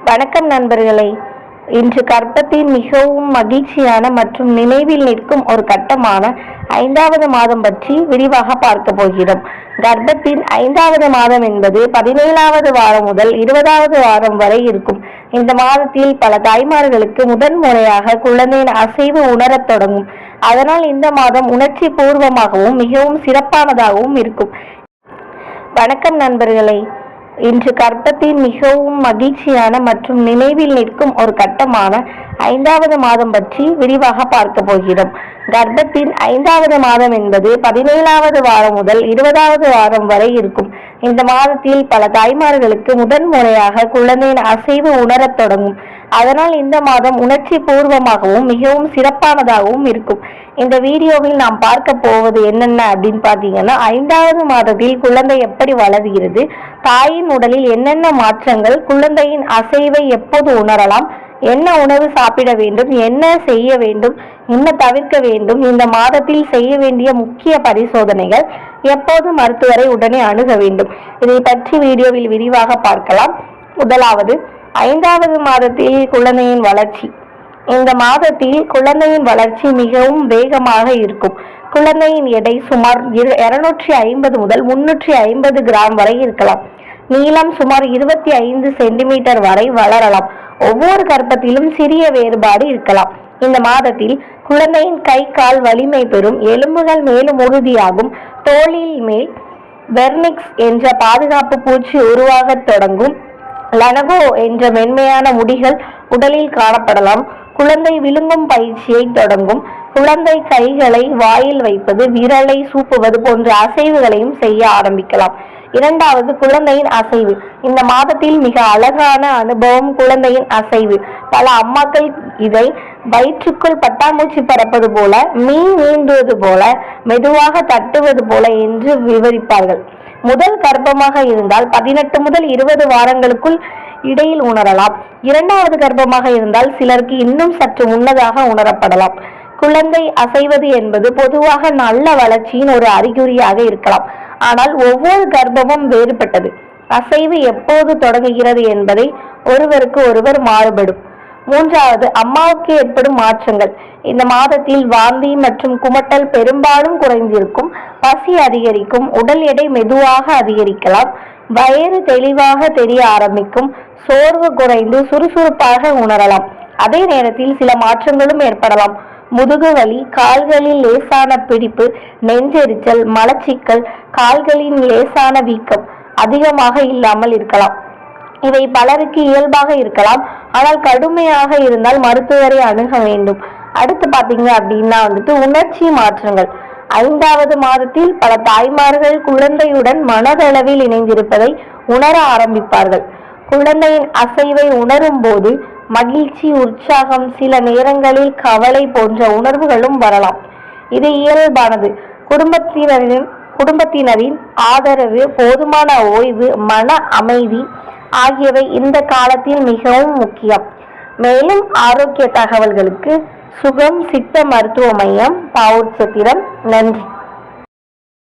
வணக்கம் நண்பர்களே. இன்று கர்ப்பத்தின் மிகவும் மகிழ்ச்சியான மற்றும் நினைவில் நிற்கும் ஒரு கட்டமான 5வது மாதம் பற்றி விரிவாக பார்க்க போகிறோம். கர்ப்பத்தின் 5வது மாதம் என்பது 17வது வாரம் முதல் 20வது வாரம் வரை இருக்கும். இந்த மாதத்தில் பல தாய்மார்களுக்கு முதன்முறையாக குழந்தையின் அசைவு உணரத் தொடங்கும். அதனால் இந்த மாதம் உணர்ச்சி பூர்வமாகவும் மிகவும் சிறப்பானதாகவும் இருக்கும். வணக்கம் நண்பர்களே. இன்று கர்ப்பத்தின் மிகவும் மகிழ்ச்சியான மற்றும் நினைவில் நிற்கும் ஒரு கட்டமான 5வது மாதம் பற்றி விரிவாக பார்க்க போகிறோம். கர்ப்பத்தின் 5வது மாதம் என்பது 17வது வாரம் முதல் 20வது வாரம் வரை இருக்கும். இந்த மாதத்தில் பல தாய்மார்களுக்கு முதன்முறையாக குழந்தையின் அசைவு உணரத் தொடங்கும். அதனால் இந்த மாதம் உணர்ச்சி பூர்வமாகவும் மிகவும் சிறப்பானதாகவும் இருக்கும். இந்த வீடியோவில் நாம் பார்க்க போவது என்னென்ன அப்படின்னு பார்த்தீங்கன்னா, 5வது மாதத்தில் குழந்தை எப்படி வளர்கிறது, தாயின் உடலில் என்னென்ன மாற்றங்கள், குழந்தையின் அசைவை எப்போது உணரலாம், என்ன உணவு சாப்பிட வேண்டும், என்ன செய்ய வேண்டும், என்ன தவிர்க்க வேண்டும், இந்த மாதத்தில் செய்ய வேண்டிய முக்கிய பரிசோதனைகள், எப்போது மருத்துவரை உடனே அணுக வேண்டும், இதை பற்றி வீடியோவில் விரிவாக பார்க்கலாம். முதலாவது, 5வது மாதத்தில் குழந்தையின் வளர்ச்சி. இந்த மாதத்தில் குழந்தையின் வளர்ச்சி மிகவும் வேகமாக இருக்கும். குழந்தையின் எடை சுமார் 250 முதல் 350 கிராம் வரை இருக்கலாம். நீளம் சுமார் 25 சென்டிமீட்டர் வரை வளரலாம். ஒவ்வொரு கர்ப்பத்திலும் சிறிய வேறுபாடு இருக்கலாம். இந்த மாதத்தில் குழந்தையின் கை கால் வலிமை பெறும், எலும்புகள் மேலும் உறுதியாகும், தோலில் மேல் வெர்னிக்ஸ் என்ற பாதுகாப்பு பூச்சி உருவாகத் தொடங்கும், லனகோ என்ற மென்மையான முடிகள் உடலில் காணப்படலாம், குழந்தை விழுங்கும் பயிற்சியை தொடங்கும், குழந்தை கைகளை வாயில் வைப்பது, விரலை சூப்புவது போன்ற அசைவுகளையும் செய்ய ஆரம்பிக்கலாம். இரண்டாவது, குழந்தையின் அசைவு. இந்த மாதத்தில் மிக அழகான அனுபவம் குழந்தையின் அசைவு. பல அம்மாக்கள் இதை வயிற்றுக்குள் பட்டாம்பூச்சி பறப்பது போல, மீன் நீந்துவது போல, மெதுவாக தட்டுவது போல என்று விவரிப்பார்கள். முதல் கர்ப்பமாக இருந்தால் 18 முதல் 20 வாரங்களுக்குள் இடையில் உணரலாம். இரண்டாவது கர்ப்பமாக இருந்தால் சிலருக்கு இன்னும் சற்று முன்னதாக உணரப்படலாம். குழந்தை அசைவது என்பது பொதுவாக நல்ல வளர்ச்சியின் ஒரு அறிகுறியாக இருக்கலாம். ஆனால் ஒவ்வொரு கர்ப்பமும் வேறுபட்டது. அசைவு எப்போது தொடங்குகிறது என்பதை ஒருவருக்கு ஒருவர் மாறுபடும். மூன்றாவது, அம்மாவுக்கு ஏற்படும் மாற்றங்கள். இந்த மாதத்தில் வாந்தி மற்றும் குமட்டல் பெரும்பாலும் குறைந்திருக்கும், பசி அதிகரிக்கும், உடல் எடை மெதுவாக அதிகரிக்கலாம், வயிறு தெளிவாக தெரிய ஆரம்பிக்கும், சோர்வு குறைந்து சுறுசுறுப்பாக உணரலாம். அதே நேரத்தில் சில மாற்றங்களும் ஏற்படலாம். முதுகு வலி, கால்களில் லேசான பிடிப்பு, நெஞ்செரிச்சல், மலச்சிக்கல், கால்களின் லேசான வீக்கம் அதிகமாக இல்லாமல் இருக்கலாம். இவை பலருக்கு இயல்பாக இருக்கலாம். ஆனால் கடுமையாக இருந்தால் மருத்துவரை அணுக வேண்டும். அடுத்து பாத்தீங்க அப்படின்னா உணர்ச்சி மாற்றங்கள். 5வது மாதத்தில் பல தாய்மார்கள் குழந்தையுடன் மனதளவில் இணைந்திருப்பதை உணர ஆரம்பிப்பார்கள். குழந்தையின் அசைவை உணரும் போது மகிழ்ச்சி, உற்சாகம், சில நேரங்களில் கவலை போன்ற உணர்வுகளும் வரலாம். இது இயல்பானது. குடும்பத்தினரின் ஆதரவு, போதுமான ஓய்வு, மன அமைதி ஆகியவை இந்த காலத்தில் மிகவும் முக்கியம். மேலும் ஆரோக்கிய தகவல்களுக்கு சுகம் சித்த மருத்துவ மையம், பாவூர் சத்திரம். நன்றி.